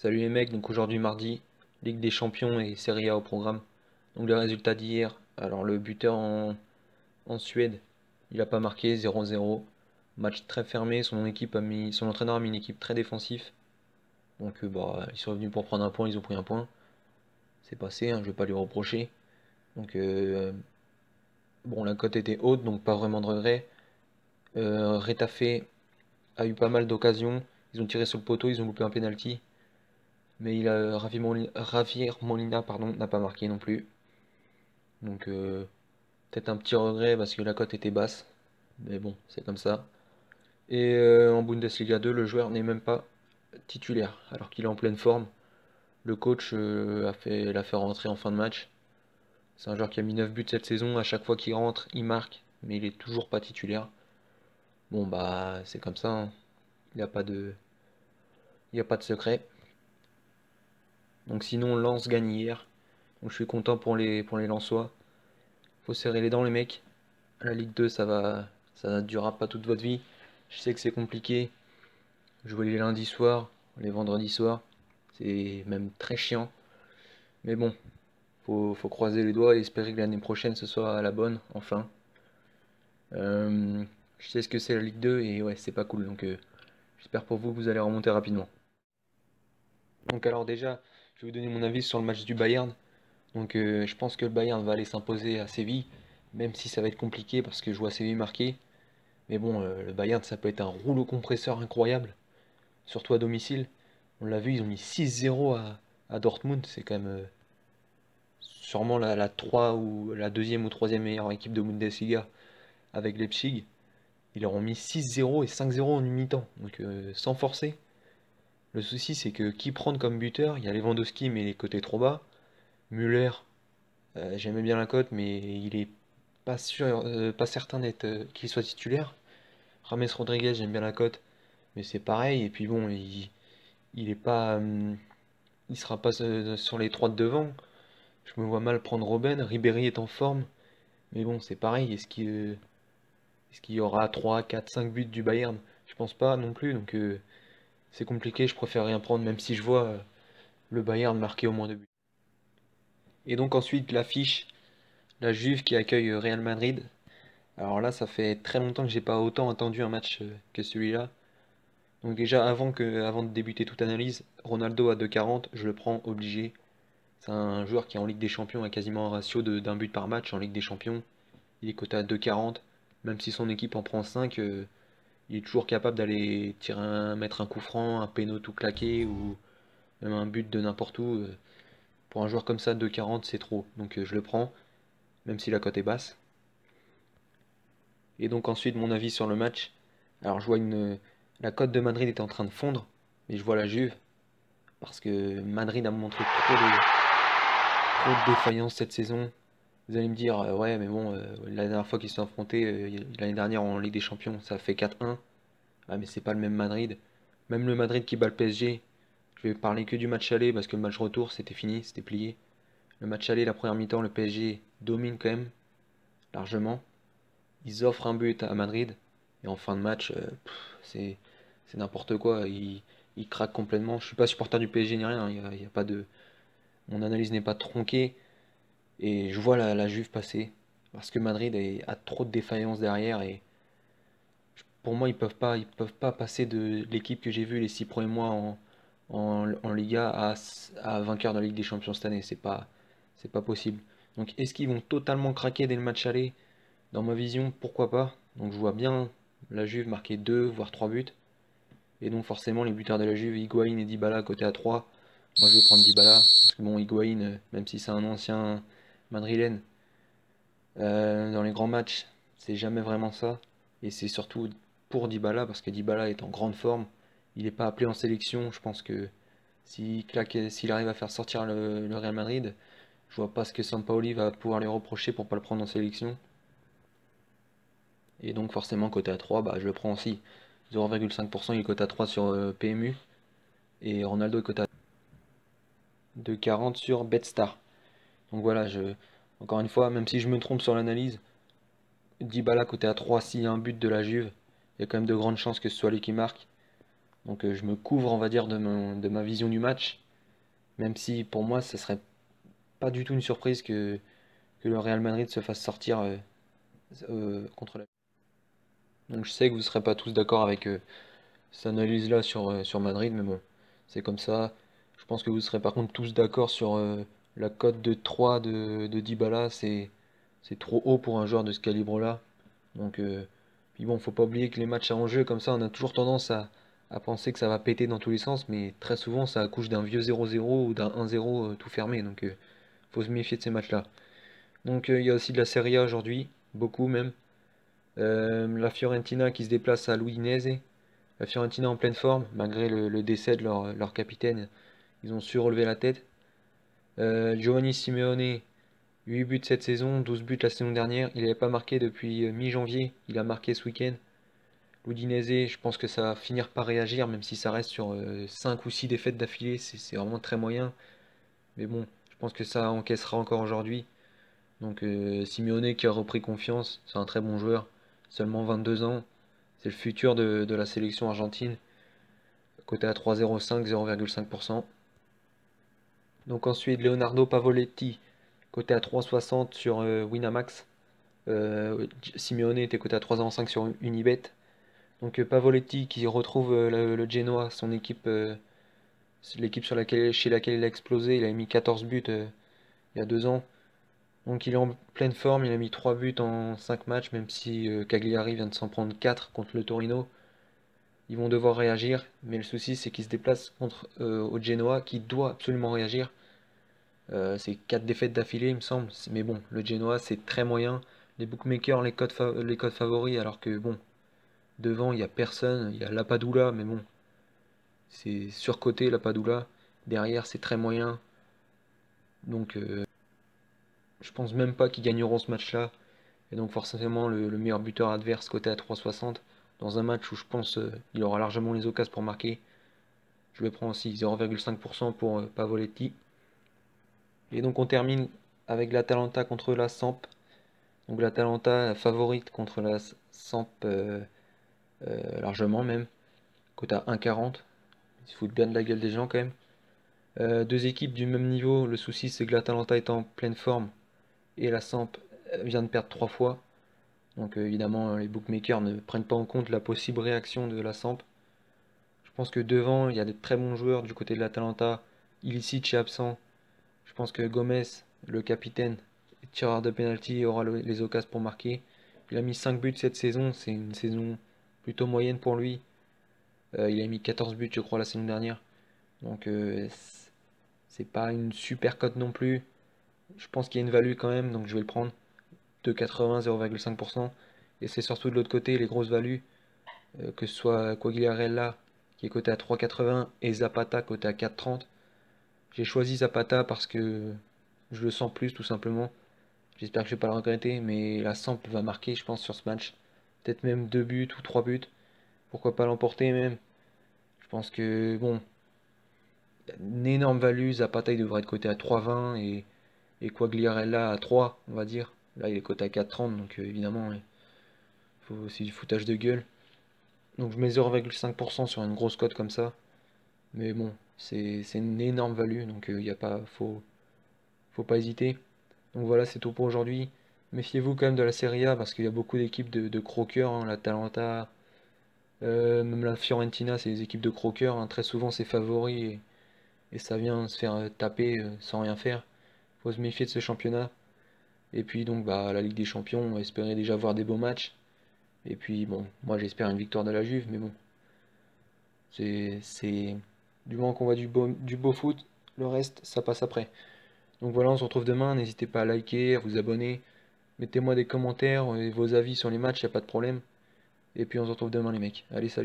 Salut les mecs, donc aujourd'hui mardi, Ligue des Champions et Serie A au programme. Donc les résultats d'hier, alors le buteur en Suède, il a pas marqué 0-0. Match très fermé, son entraîneur a mis une équipe très défensive. Donc bah, ils sont revenus pour prendre un point, ils ont pris un point. C'est passé, hein, je vais pas lui reprocher. Donc bon, la cote était haute, donc pas vraiment de regret. Retafe a eu pas mal d'occasions, ils ont tiré sur le poteau, ils ont loupé un penalty. Mais Javier Molina pardon, n'a pas marqué non plus. Donc peut-être un petit regret parce que la cote était basse. Mais bon, c'est comme ça. Et en Bundesliga 2, le joueur n'est même pas titulaire alors qu'il est en pleine forme. Le coach l'a fait rentrer en fin de match. C'est un joueur qui a mis 9 buts cette saison. À chaque fois qu'il rentre, il marque. Mais il est toujours pas titulaire. Bon bah c'est comme ça, hein. Il n'y a pas de, il y a pas de secret. Donc sinon Lens gagne hier. Donc je suis content pour les Lensois. Faut serrer les dents les mecs. La Ligue 2, ça ne durera pas toute votre vie. Je sais que c'est compliqué. Jouer les lundis soirs, les vendredis soirs, c'est même très chiant. Mais bon, faut croiser les doigts et espérer que l'année prochaine ce soit à la bonne, enfin. Euh, je sais ce que c'est la Ligue 2 et ouais, c'est pas cool. Donc j'espère pour vous que vous allez remonter rapidement. Donc alors déjà, je vais vous donner mon avis sur le match du Bayern. Donc je pense que le Bayern va aller s'imposer à Séville, même si ça va être compliqué parce que je vois Séville marquer. Mais bon, le Bayern, ça peut être un rouleau compresseur incroyable, surtout à domicile. On l'a vu, ils ont mis 6-0 à Dortmund. C'est quand même sûrement la 3 ou la deuxième ou troisième meilleure équipe de Bundesliga avec Leipzig. Ils leur ont mis 6-0 et 5-0 en une mi-temps, donc sans forcer. Le souci, c'est que qui prendre comme buteur? Il y a Lewandowski, mais les côtés trop bas. Müller, j'aimais bien la cote, mais il est pas sûr, pas certain d'être qu'il soit titulaire. James Rodriguez, j'aime bien la cote, mais c'est pareil. Et puis bon, il est pas, il sera pas sur les trois de devant. Je me vois mal prendre Robben. Ribéry est en forme, mais bon, c'est pareil. Est-ce qu'il y aura 3, 4, 5 buts du Bayern? Je pense pas non plus. Donc c'est compliqué. Je préfère rien prendre, même si je vois le Bayern marquer au moins 2 buts. Et donc ensuite l'affiche, la Juve qui accueille Real Madrid. Alors là, ça fait très longtemps que j'ai pas autant attendu un match que celui-là. Donc déjà avant de débuter toute analyse, Ronaldo à 2,40, je le prends obligé. C'est un joueur qui est en Ligue des Champions a quasiment un ratio d'un but par match en Ligue des Champions. Il est coté à 2,40. Même si son équipe en prend 5, il est toujours capable d'aller mettre un coup franc, un péno tout claqué ou même un but de n'importe où. Pour un joueur comme ça, 2,40 c'est trop. Donc je le prends, même si la cote est basse. Et donc ensuite mon avis sur le match. Alors je vois la cote de Madrid est en train de fondre, mais je vois la Juve parce que Madrid a montré trop de défaillance cette saison. Vous allez me dire, ouais, mais bon, la dernière fois qu'ils se sont affrontés, l'année dernière en Ligue des Champions, ça fait 4-1. Ah, mais c'est pas le même Madrid. Même le Madrid qui bat le PSG, je vais parler que du match aller parce que le match retour, c'était fini, c'était plié. Le match aller, la première mi-temps, le PSG domine quand même, largement. Ils offrent un but à Madrid, et en fin de match, c'est n'importe quoi. Ils craquent complètement. Je suis pas supporter du PSG ni rien, il y a pas de. Mon analyse n'est pas tronquée. Et je vois la Juve passer. Parce que a trop de défaillances derrière. Et pour moi, ils peuvent pas passer de l'équipe que j'ai vue les 6 premiers mois en Liga à vainqueur de la Ligue des Champions cette année. C'est pas possible. Donc est-ce qu'ils vont totalement craquer dès le match aller? Dans ma vision, pourquoi pas? Donc je vois bien la Juve marquer 2 voire 3 buts. Et donc forcément les buteurs de la Juve, Higuaín et Dybala côté à 3. Moi je vais prendre Dybala. Parce que bon, Higuaín, même si c'est un ancien madrilène, dans les grands matchs, c'est jamais vraiment ça. Et c'est surtout pour Dybala, parce que Dybala est en grande forme. Il n'est pas appelé en sélection. Je pense que s'il arrive à faire sortir le Real Madrid, je vois pas ce que Sampaoli va pouvoir lui reprocher pour pas le prendre en sélection. Et donc forcément côté à 3, bah, je le prends aussi. 0,5%, il est coté à 3 sur PMU. Et Ronaldo est coté à 2,40 sur Betstar. Donc voilà, encore une fois, même si je me trompe sur l'analyse, Dybala côté à 3, s'il y a un but de la Juve, il y a quand même de grandes chances que ce soit lui qui marque. Donc je me couvre, on va dire, de ma vision du match. Même si pour moi, ce serait pas du tout une surprise que le Real Madrid se fasse sortir contre la. Donc je sais que vous ne serez pas tous d'accord avec cette analyse-là sur Madrid, mais bon, c'est comme ça. Je pense que vous serez par contre tous d'accord sur la cote de 3 de Dybala, c'est trop haut pour un joueur de ce calibre-là. Donc, puis bon, faut pas oublier que les matchs à enjeu, comme ça, on a toujours tendance à penser que ça va péter dans tous les sens, mais très souvent, ça accouche d'un vieux 0-0 ou d'un 1-0 tout fermé. Donc, faut se méfier de ces matchs-là. Donc, il y a aussi de la Serie A aujourd'hui, beaucoup même. La Fiorentina qui se déplace à l'Udinese. La Fiorentina en pleine forme, malgré le décès de leur capitaine, ils ont su relever la tête. Giovanni Simeone, 8 buts cette saison, 12 buts la saison dernière. Il n'avait pas marqué depuis mi-janvier, il a marqué ce week-end. L'Udinese, je pense que ça va finir par réagir, même si ça reste sur 5 ou 6 défaites d'affilée, c'est vraiment très moyen. Mais bon, je pense que ça encaissera encore aujourd'hui. Donc Simeone qui a repris confiance, c'est un très bon joueur, seulement 22 ans. C'est le futur de la sélection argentine, coté à 3,05, 0,5%. Donc ensuite, Leonardo Pavoletti, coté à 3,60 sur Winamax. Simeone était coté à 3,05 sur Unibet. Donc Pavoletti qui retrouve le Genoa, son équipe, c'est l'équipe chez laquelle il a explosé. Il a mis 14 buts il y a 2 ans. Donc il est en pleine forme, il a mis 3 buts en 5 matchs, même si Cagliari vient de s'en prendre 4 contre le Torino. Ils vont devoir réagir, mais le souci c'est qu'ils se déplacent au Genoa qui doit absolument réagir. C'est 4 défaites d'affilée, il me semble. Mais bon, le Genoa c'est très moyen. Les bookmakers, les codes favoris, alors que bon, devant il n'y a personne. Il y a Lapadula, mais bon, c'est surcoté Lapadula. Derrière c'est très moyen. Donc je pense même pas qu'ils gagneront ce match-là. Et donc forcément le meilleur buteur adverse coté à 3,60. Dans un match où je pense il aura largement les occasions pour marquer. Je vais prendre aussi 0,5% pour Pavoletti. Et donc on termine avec l'Atalanta contre la Samp. Donc l'Atalanta favorite contre la Samp largement même. Cote à 1,40. Ils se foutent bien de la gueule des gens quand même. Deux équipes du même niveau. Le souci c'est que l'Atalanta est en pleine forme. Et la Samp vient de perdre 3 fois. Donc évidemment les bookmakers ne prennent pas en compte la possible réaction de la Samp. Je pense que devant il y a de très bons joueurs du côté de l'Atalanta. Ilicic est absent. Je pense que Gomez, le capitaine, tireur de penalty, aura les occasions pour marquer. Il a mis 5 buts cette saison, c'est une saison plutôt moyenne pour lui. Il a mis 14 buts, je crois, la saison dernière. Donc, c'est pas une super cote non plus. Je pense qu'il y a une value quand même, donc je vais le prendre. 2,80, 0,5%. Et c'est surtout de l'autre côté, les grosses values, que ce soit Quagliarella, qui est coté à 3,80, et Zapata, coté à 4,30. J'ai choisi Zapata parce que je le sens plus, tout simplement. J'espère que je vais pas le regretter, mais la Samp va marquer, je pense, sur ce match. Peut-être même 2 buts ou 3 buts. Pourquoi pas l'emporter même. Je pense que, bon, une énorme value. Zapata, il devrait être coté à 3,20 et Quagliarella à 3, on va dire. Là, il est coté à 4,30, donc évidemment, c'est du foutage de gueule. Donc je mets 0,5% sur une grosse cote comme ça. Mais bon, c'est une énorme value, donc il y a pas, faut pas hésiter. Donc voilà, c'est tout pour aujourd'hui. Méfiez-vous quand même de la Serie A parce qu'il y a beaucoup d'équipes de croqueurs, hein. L'Atalanta, même la Fiorentina, c'est des équipes de croqueurs, hein. Très souvent, c'est favori et ça vient se faire taper sans rien faire. Faut se méfier de ce championnat. Et puis donc bah la Ligue des Champions, on va espérer déjà voir des beaux matchs. Et puis bon, moi j'espère une victoire de la Juve, mais bon, c'est du moment qu'on voit du beau foot, le reste ça passe après. Donc voilà, on se retrouve demain. N'hésitez pas à liker, à vous abonner. Mettez-moi des commentaires et vos avis sur les matchs, y a pas de problème. Et puis on se retrouve demain les mecs. Allez, salut.